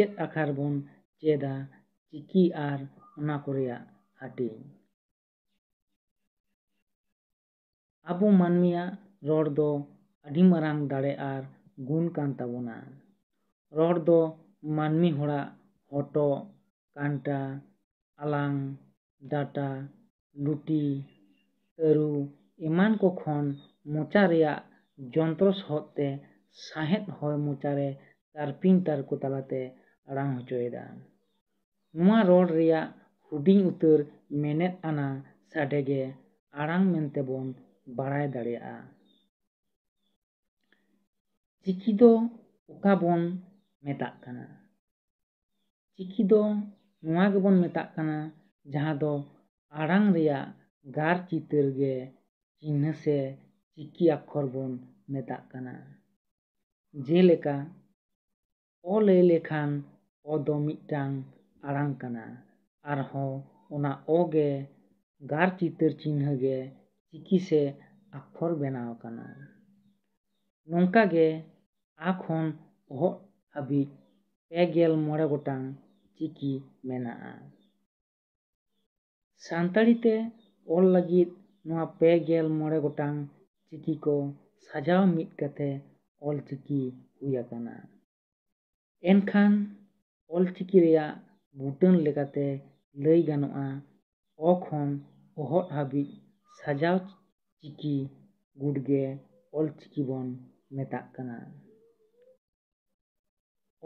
ᱪᱮᱪᱮᱫ ᱟᱠᱷᱟᱨ ᱵᱚᱱ ᱪᱮᱫᱟ ᱪᱤᱠᱤ ᱟᱨ ᱚᱱᱟ ᱠᱚ ᱨᱮᱭᱟᱜ ᱦᱟᱹᱴᱤᱧ᱾ ᱟᱵᱚ ᱢᱟᱹᱱᱢᱤᱭᱟᱜ ᱨᱚᱲ ᱫᱚ ᱟᱹᱰᱤ ᱢᱟᱨᱟᱝ ᱫᱟᱲᱮ ᱟᱨ ᱜᱩᱱ ᱠᱟᱱ ᱛᱟᱵᱚᱱᱟ᱾ ᱨᱚᱲ ᱫᱚ ᱢᱟᱹᱱᱢᱤ ᱦᱚᱲᱟᱜ ᱦᱚᱴᱚᱜ, ᱠᱟᱱᱴᱟ, ᱟᱞᱟᱝ, ᱰᱟᱴᱟ, ᱞᱩᱴᱤ, ᱛᱟᱹᱨᱩ ᱮᱢᱟᱱ ᱠᱚ ᱠᱷᱚᱱ ᱢᱚᱪᱟ ᱨᱮᱭᱟᱜ ᱡᱚᱱᱛᱨᱚ ᱥᱚᱦᱚᱫ ᱛᱮ ᱥᱟᱸᱦᱮᱫ ᱦᱚᱭ ᱢᱚᱪᱟᱨᱮ ᱛᱟᱨᱯᱤᱧ ᱛᱟᱨᱠᱚ ᱛᱟᱞᱟᱛᱮ ᱟᱲᱟᱝ ᱦᱚᱪᱚᱭᱮᱫᱟ᱾ ᱱᱚᱣᱟ ᱨᱚᱲ ᱨᱮᱭᱟᱜ ᱦᱩᱰᱤᱧ ᱩᱛᱟᱹᱨ ᱢᱮᱱᱮᱫ ᱟᱱᱟ ᱥᱟᱰᱮ ᱜᱮ ᱟᱲᱟᱝ ᱢᱮᱱᱛᱮ ᱵᱚᱱ ᱵᱟᱲᱟᱭ ᱫᱟᱲᱮᱭᱟᱜᱼᱟ᱾ ᱪᱤᱠᱤ ᱫᱚ ᱚᱠᱟ ᱵᱚᱱ ᱢᱮᱛᱟᱜ ᱠᱟᱱᱟ? ᱪᱤᱠᱤ ᱫᱚ ᱱᱚᱣᱟ ᱜᱮᱵᱚᱱ ᱢᱮᱛᱟᱜ ᱠᱟᱱᱟ ᱡᱟᱦᱟᱸ ᱫᱚ ᱟᱲᱟᱝ ᱨᱮᱭᱟᱜ ᱜᱟᱨ ᱪᱤᱛᱟᱹᱨ ᱜᱮ ᱪᱤᱱᱦᱟᱹ ᱥᱮ ᱪᱤᱠᱤ ᱟᱠᱷᱚᱨ ᱵᱚᱱ ᱢᱮᱛᱟᱜ ᱠᱟᱱᱟ᱾ ᱡᱮᱞᱮᱠᱟ ᱚ ᱞᱟᱹᱭ ᱞᱮᱠᱷᱟᱱ ᱚ ᱫᱚ ᱢᱤᱫᱴᱟᱝ ᱟᱲᱟᱝ ᱠᱟᱱᱟ, ᱟᱨᱦᱚᱸ ᱚᱱᱟ ᱚ ᱜᱮ ᱜᱟᱨ ᱪᱤᱛᱟᱹᱨ ᱪᱤᱱᱦᱟᱹ ᱜᱮ ᱪᱤᱠᱤ ᱥᱮ ᱟᱠᱷᱚᱨ ᱵᱮᱱᱟᱣ ᱟᱠᱟᱱᱟ᱾ ᱱᱚᱝᱠᱟ ᱜᱮ ᱟ ᱠᱷᱚᱱ ᱚᱦᱚᱜ ᱦᱟᱹᱵᱤᱡ ᱓᱕ ᱜᱚᱴᱟᱝ ᱪᱤᱠᱤ ᱢᱮᱱᱟᱜᱼᱟ᱾ ᱥᱟᱱᱛᱟᱲᱤ ᱛᱮ ᱚᱞ ᱞᱟᱹᱜᱤᱫ ᱱᱚᱣᱟ ᱓᱕ ᱜᱚᱴᱟᱝ ᱪᱤᱠᱤ ᱠᱚ ᱥᱟᱡᱟᱣ ᱢᱤᱫ ᱠᱟᱛᱮ ᱚᱞ ᱪᱤᱠᱤ ᱦᱩᱭ ᱟᱠᱟᱱᱟ᱾ ᱮᱱᱠᱷᱟᱱ ᱚᱞ ᱪᱤᱠᱤ ᱨᱮᱭᱟᱜ ᱵᱩᱴᱟᱹᱱ ᱞᱮᱠᱟᱛᱮ ᱞᱟᱹᱭ ᱜᱟᱱᱚᱜᱼᱟ ᱚ ᱠᱷᱚᱱ ᱚᱦᱚᱫ ᱦᱟᱹᱵᱤᱡ ᱥᱟᱡᱟᱣ ᱪᱤᱠᱤ ᱜᱩᱰ ᱜᱮ ᱚᱞ ᱪᱤᱠᱤ ᱵᱚᱱ ᱢᱮᱛᱟᱜ ᱠᱟᱱᱟ᱾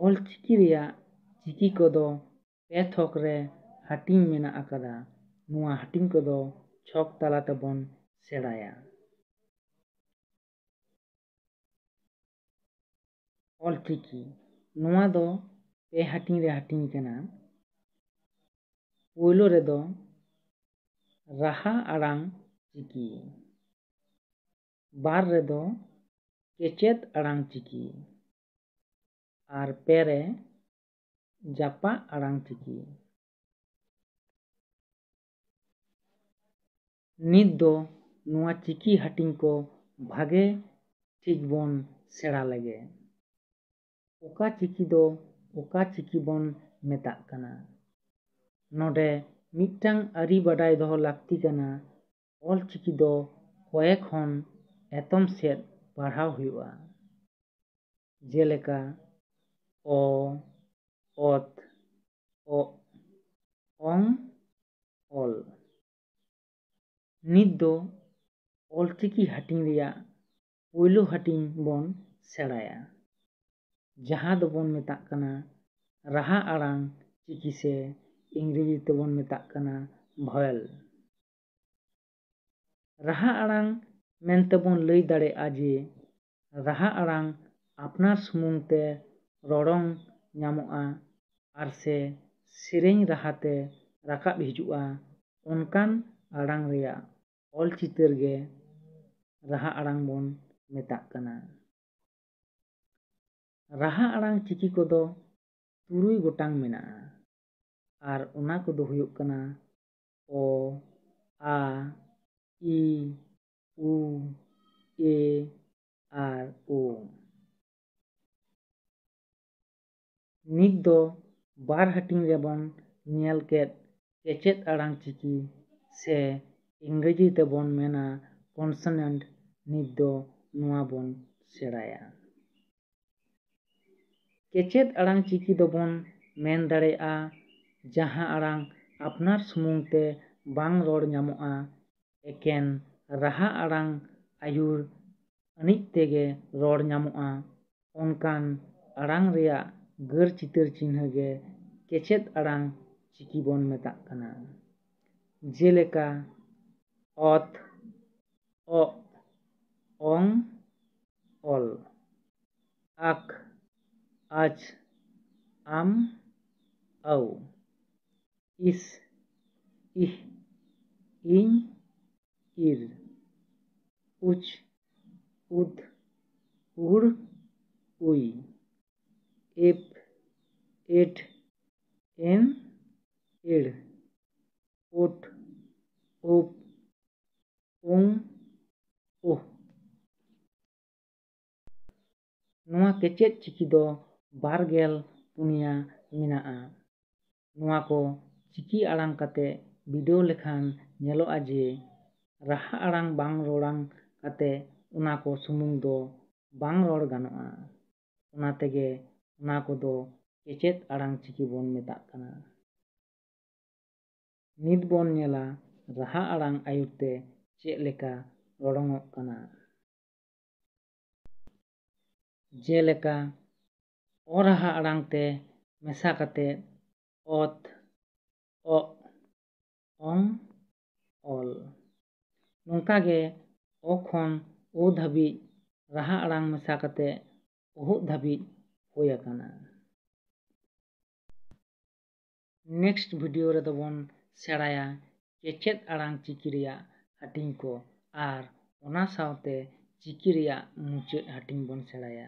ᱚᱞ ᱪᱤᱠᱤ ᱨᱮᱭᱟᱜ ᱪᱤᱠᱤ ᱠᱚᱫᱚ ᱓ ᱛᱷᱚᱠ ᱨᱮ ᱦᱟᱹᱴᱤᱧ ᱢᱮᱱᱟᱜ ᱟᱠᱟᱫᱟ᱾ ᱱᱚᱣᱟ ᱦᱟᱹᱴᱤᱧ ᱠᱚᱫᱚ ᱪᱷᱚᱠ ᱛᱟᱞᱟ ᱛᱮᱵᱚᱱ ᱥᱮᱬᱟᱭᱟ᱾ ᱚᱞ ᱪᱤᱠᱤ ᱱᱚᱣᱟ ᱫᱚ ᱓ ᱦᱟᱹᱴᱤᱧ ᱨᱮ ᱦᱟᱹᱴᱤᱧ ᱠᱟᱱᱟ᱾ ᱯᱳᱭᱞᱳ ᱨᱮᱫᱚ ᱨᱟᱦᱟ ᱟᱲᱟᱝ ᱪᱤᱠᱤ, ᱵᱟᱨ ᱨᱮᱫᱚ ᱠᱮᱪᱮᱫ ᱟᱲᱟᱝ ᱪᱤᱠᱤ, ᱟᱨ ᱓ ᱨᱮ ᱡᱟᱯᱟᱜ ᱟᱲᱟᱝ ᱪᱤᱠᱤ᱾ ᱱᱤᱛ ᱫᱚ ᱱᱚᱣᱟ ᱪᱤᱠᱤ ᱦᱟᱹᱴᱤᱧ ᱠᱚ ᱵᱷᱟᱜᱮ ᱴᱷᱤᱠ ᱵᱚᱱ ᱥᱮᱬᱟ ᱞᱮᱜᱮ᱾ ᱚᱠᱟ ᱪᱤᱠᱤ ᱫᱚ ᱚᱠᱟ ᱪᱤᱠᱤ ᱵᱚᱱ ᱢᱮᱛᱟᱜ ᱠᱟᱱᱟ? ᱱᱚᱰᱮ ᱢᱤᱫᱴᱟᱝ ᱟᱹᱨᱤ ᱵᱟᱰᱟᱭ ᱫᱚᱦᱚ ᱞᱟᱹᱠᱛᱤ ᱠᱟᱱᱟ᱾ ᱚᱞ ᱪᱤᱠᱤ ᱫᱚ ᱚᱭᱮ ᱠᱷᱚᱱ ᱮᱛᱚᱢ ᱥᱮᱫ ᱯᱟᱲᱦᱟᱣ ᱦᱩᱭᱩᱜᱼᱟ᱾ ᱡᱮᱞᱮᱠᱟ ᱚ, ᱚᱛ, ᱚᱜ, ᱚᱝ, ᱚᱞ᱾ ᱱᱤᱛ ᱫᱚ ᱚᱞ ᱪᱤᱠᱤ ᱦᱟᱹᱴᱤᱧ ᱨᱮᱭᱟᱜ ᱯᱳᱭᱞᱳ ᱦᱟᱹᱴᱤᱧ ᱵᱚᱱ ᱥᱮᱬᱟᱭᱟ, ᱡᱟᱦᱟᱸ ᱫᱚᱵᱚᱱ ᱢᱮᱛᱟᱜ ᱠᱟᱱᱟ ᱨᱟᱦᱟ ᱟᱲᱟᱝ ᱪᱤᱠᱤ ᱥᱮ ᱤᱝᱨᱮᱡᱤ ᱛᱮᱵᱚᱱ ᱢᱮᱛᱟᱜ ᱠᱟᱱᱟ ᱵᱷᱚᱭᱮᱞ᱾ ᱨᱟᱦᱟ ᱟᱲᱟᱝ ᱢᱮᱱᱛᱮᱵᱚᱱ ᱞᱟᱹᱭ ᱫᱟᱲᱮᱭᱟᱜᱼᱟ ᱡᱮ ᱨᱟᱦᱟ ᱟᱲᱟᱝ ᱟᱯᱱᱟᱨ ᱥᱩᱢᱩᱝ ᱛᱮ ᱨᱚᱲᱚᱝ ᱧᱟᱢᱚᱜᱼᱟ ᱟᱨ ᱥᱮ ᱥᱮᱨᱮᱧ ᱨᱟᱦᱟᱛᱮ ᱨᱟᱠᱟᱵ ᱦᱤᱡᱩᱜᱼᱟ, ᱚᱱᱠᱟᱱ ᱟᱲᱟᱝ ᱨᱮᱭᱟᱜ ᱚᱞ ᱪᱤᱛᱟᱹᱨ ᱜᱮ ᱨᱟᱦᱟ ᱟᱲᱟᱝ ᱵᱚᱱ ᱢᱮᱛᱟᱜ ᱠᱟᱱᱟ᱾ ᱨᱟᱦᱟ ᱟᱲᱟᱝ ᱪᱤᱠᱤ ᱠᱚᱫᱚ 6 ᱜᱚᱴᱟᱝ ᱢᱮᱱᱟᱜᱼᱟ, ᱟᱨ ᱚᱱᱟ ᱠᱚᱫᱚ ᱦᱩᱭᱩᱜ ᱠᱟᱱᱟ ᱚ, ᱟ, ᱤ, ᱩ, ᱮ, ᱟᱨ ᱳ᱾ ᱱᱤᱛ ᱫᱚ ᱵᱟᱨ ᱦᱟᱹᱴᱤᱧ ᱨᱮᱵᱚᱱ ᱧᱮᱞ ᱠᱮᱫ ᱠᱮᱪᱮᱫ ᱟᱲᱟᱝ ᱪᱤᱠᱤ ᱥᱮ ᱤᱝᱨᱮᱡᱤ ᱛᱮᱵᱚᱱ ᱢᱮᱱᱟ ᱠᱚᱱᱥᱚᱱᱮᱱᱴ᱾ ᱱᱤᱛ ᱫᱚ ᱱᱚᱣᱟ ᱵᱚᱱ ᱥᱮᱬᱟᱭᱟ᱾ ᱠᱮᱪᱮᱫ ᱟᱲᱟᱝ ᱪᱤᱠᱤ ᱫᱚᱵᱚᱱ ᱢᱮᱱ ᱫᱟᱲᱮᱭᱟᱜᱼᱟ ᱡᱟᱦᱟᱸ ᱟᱲᱟᱝ ᱟᱯᱱᱟᱨ ᱥᱩᱢᱩᱝ ᱛᱮ ᱵᱟᱝ ᱨᱚᱲ ᱧᱟᱢᱚᱜᱼᱟ, ᱮᱠᱮᱱ ᱨᱟᱦᱟ ᱟᱲᱟᱝ ᱟᱹᱭᱩᱨ ᱟᱹᱱᱤᱡ ᱛᱮᱜᱮ ᱨᱚᱲ ᱧᱟᱢᱚᱜᱼᱟ, ᱚᱱᱠᱟᱱ ᱟᱲᱟᱝ ᱨᱮᱭᱟᱜ ᱜᱟᱹᱨ ᱪᱤᱛᱟᱹᱨ ᱪᱤᱱᱦᱟᱹ ᱜᱮ ᱠᱮᱪᱮᱫ ᱟᱲᱟᱝ ᱪᱤᱠᱤ ᱵᱚᱱ ᱢᱮᱛᱟᱜ ᱠᱟᱱᱟ᱾ ᱡᱮᱞᱮᱠᱟ ᱚᱛ, ᱚᱜ, ᱚᱝ, ᱚᱞ, ᱟᱠ, ᱟᱪ, ᱟᱢ, ᱟᱹᱣ, ᱤᱥ, ᱤᱦ, ᱤᱧ, ᱤᱨ, ᱩᱪ, ᱩᱫ, ᱩᱲ, ᱩᱭ, ᱮᱯ, ᱮᱴ, ᱮᱱ, ᱮᱲ, ᱳᱴ, ᱳᱯ, ᱳᱝ, ᱳᱦ᱾ ᱱᱚᱣᱟ ᱠᱮᱪᱮᱫ ᱪᱤᱠᱤ ᱫᱚ ᱒0 ᱯᱩᱱᱭᱟ ᱢᱮᱱᱟᱜᱼᱟ᱾ ᱱᱚᱣᱟ ᱠᱚ ᱪᱤᱠᱤ ᱟᱲᱟᱝ ᱠᱟᱛᱮ ᱵᱤᱰᱟᱹᱣ ᱞᱮᱠᱷᱟᱱ ᱧᱮᱞᱚᱜᱼᱟ ᱡᱮ ᱨᱟᱦᱟ ᱟᱲᱟᱝ ᱵᱟᱝ ᱨᱚᱲᱟᱝ ᱠᱟᱛᱮ ᱚᱱᱟ ᱠᱚ ᱥᱩᱢᱩᱝ ᱫᱚ ᱵᱟᱝ ᱨᱚᱲ ᱜᱟᱱᱚᱜᱼᱟ᱾ ᱚᱱᱟ ᱛᱮᱜᱮ ᱚᱱᱟ ᱠᱚᱫᱚ ᱠᱮᱪᱮᱫ ᱟᱲᱟᱝ ᱪᱤᱠᱤ ᱵᱚᱱ ᱢᱮᱛᱟᱜ ᱠᱟᱱᱟ᱾ ᱱᱤᱛ ᱵᱚᱱ ᱧᱮᱞᱟ ᱨᱟᱦᱟ ᱟᱲᱟᱝ ᱟᱹᱭᱩᱨ ᱛᱮ ᱪᱮᱫ ᱞᱮᱠᱟ ᱨᱚᱲᱚᱝᱚᱜ ᱠᱟᱱᱟ᱾ ᱡᱮᱞᱮᱠᱟ ᱚ-ᱨᱟᱦᱟ ᱟᱲᱟᱝ ᱛᱮ ᱢᱮᱥᱟ ᱠᱟᱛᱮ ᱚᱛ, ᱚᱜ, ᱚᱝ, ᱚᱞ᱾ ᱱᱚᱝᱠᱟᱜᱮ ᱚ ᱠᱷᱚᱱ ᱳ ᱫᱷᱟᱹᱵᱤᱡ ᱨᱟᱦᱟ ᱟᱲᱟᱝ ᱢᱮᱥᱟ ᱠᱟᱛᱮ ᱚᱦᱚᱜ ᱫᱷᱟᱹᱵᱤᱡ ᱦᱳᱭ ᱟᱠᱟᱱᱟ᱾ ᱱᱮᱠᱥᱴ ᱵᱷᱤᱰᱤᱭᱳ ᱨᱮᱫᱚ ᱵᱚᱱ ᱥᱮᱬᱟᱭᱟ ᱠᱮᱪᱮᱫ ᱟᱲᱟᱝ ᱪᱤᱠᱤ ᱨᱮᱭᱟᱜ ᱦᱟᱹᱴᱤᱧ ᱠᱚ ᱟᱨ ᱚᱱᱟ ᱥᱟᱶᱛᱮ ᱪᱤᱠᱤ ᱨᱮᱭᱟᱜ ᱢᱩᱪᱟᱹᱫ ᱦᱟᱹᱴᱤᱧ ᱵᱚᱱ ᱥᱮᱬᱟᱭᱟ᱾